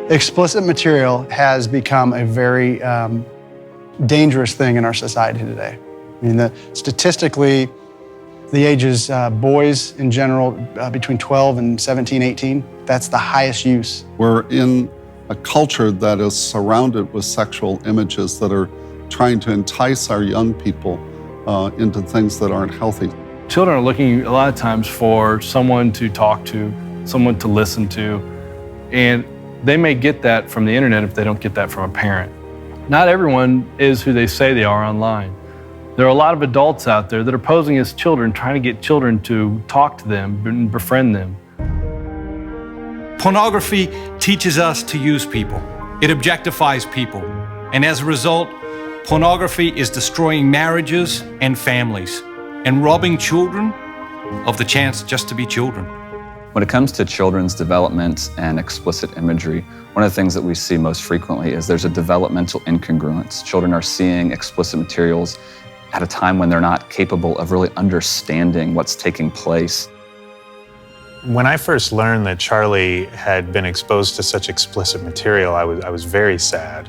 Explicit material has become a very dangerous thing in our society today. I mean, statistically, the ages, boys in general, between 12 and 17, 18, that's the highest use. We're in a culture that is surrounded with sexual images that are trying to entice our young people into things that aren't healthy. Children are looking a lot of times for someone to talk to, someone to listen to, and they may get that from the internet if they don't get that from a parent. Not everyone is who they say they are online. There are a lot of adults out there that are posing as children, trying to get children to talk to them and befriend them. Pornography teaches us to use people. It objectifies people. And as a result, pornography is destroying marriages and families and robbing children of the chance just to be children. When it comes to children's development and explicit imagery, one of the things that we see most frequently is there's a developmental incongruence. Children are seeing explicit materials at a time when they're not capable of really understanding what's taking place. When I first learned that Charlie had been exposed to such explicit material, I was very sad.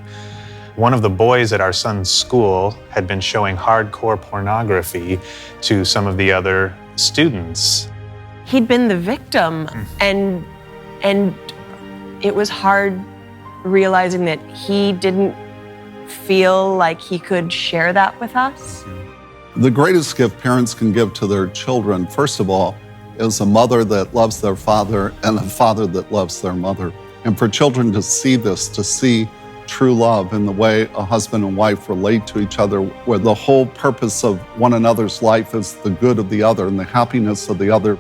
One of the boys at our son's school had been showing hardcore pornography to some of the other students. He'd been the victim, and it was hard realizing that he didn't feel like he could share that with us. The greatest gift parents can give to their children, first of all, is a mother that loves their father and a father that loves their mother. And for children to see this, to see true love in the way a husband and wife relate to each other, where the whole purpose of one another's life is the good of the other and the happiness of the other.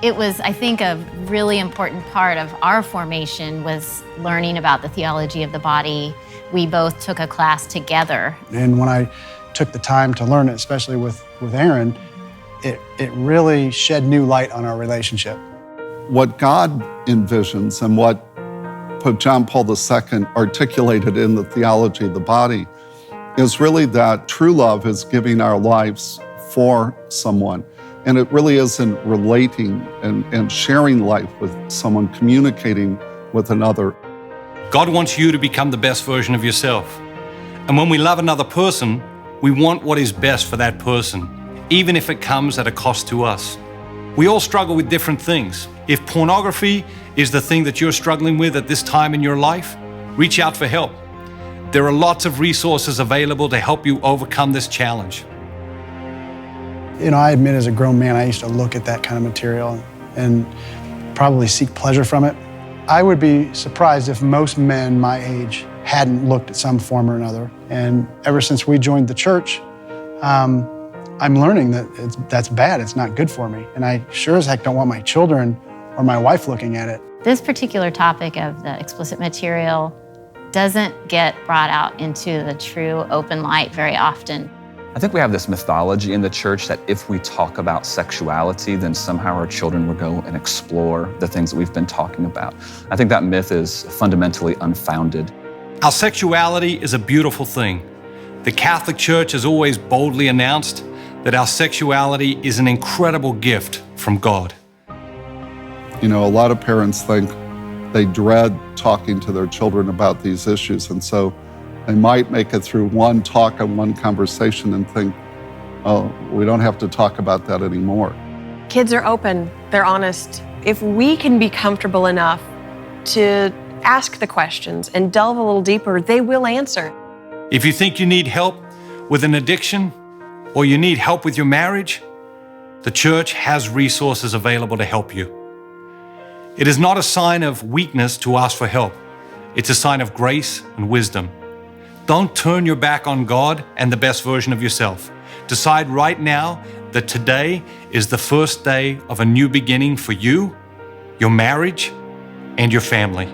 It was, I think, a really important part of our formation was learning about the theology of the body. We both took a class together. And when I took the time to learn it, especially with Aaron, it really shed new light on our relationship. What God envisions and what Pope John Paul II articulated in the Theology of the Body is really that true love is giving our lives for someone. And it really isn't relating and sharing life with someone, communicating with another. God wants you to become the best version of yourself. And when we love another person, we want what is best for that person, even if it comes at a cost to us. We all struggle with different things. If pornography is the thing that you're struggling with at this time in your life, reach out for help. There are lots of resources available to help you overcome this challenge. You know, I admit as a grown man, I used to look at that kind of material and probably seek pleasure from it. I would be surprised if most men my age hadn't looked at some form or another. And ever since we joined the church, I'm learning that that's bad, it's not good for me. And I sure as heck don't want my children or my wife looking at it. This particular topic of the explicit material doesn't get brought out into the true open light very often. I think we have this mythology in the church that if we talk about sexuality, then somehow our children will go and explore the things that we've been talking about. I think that myth is fundamentally unfounded. Our sexuality is a beautiful thing. The Catholic Church has always boldly announced that our sexuality is an incredible gift from God. You know, a lot of parents think they dread talking to their children about these issues, and so they might make it through one talk and one conversation and think, oh, we don't have to talk about that anymore. Kids are open, they're honest. If we can be comfortable enough to ask the questions and delve a little deeper, they will answer. If you think you need help with an addiction or you need help with your marriage, the church has resources available to help you. It is not a sign of weakness to ask for help. It's a sign of grace and wisdom. Don't turn your back on God and the best version of yourself. Decide right now that today is the first day of a new beginning for you, your marriage, and your family.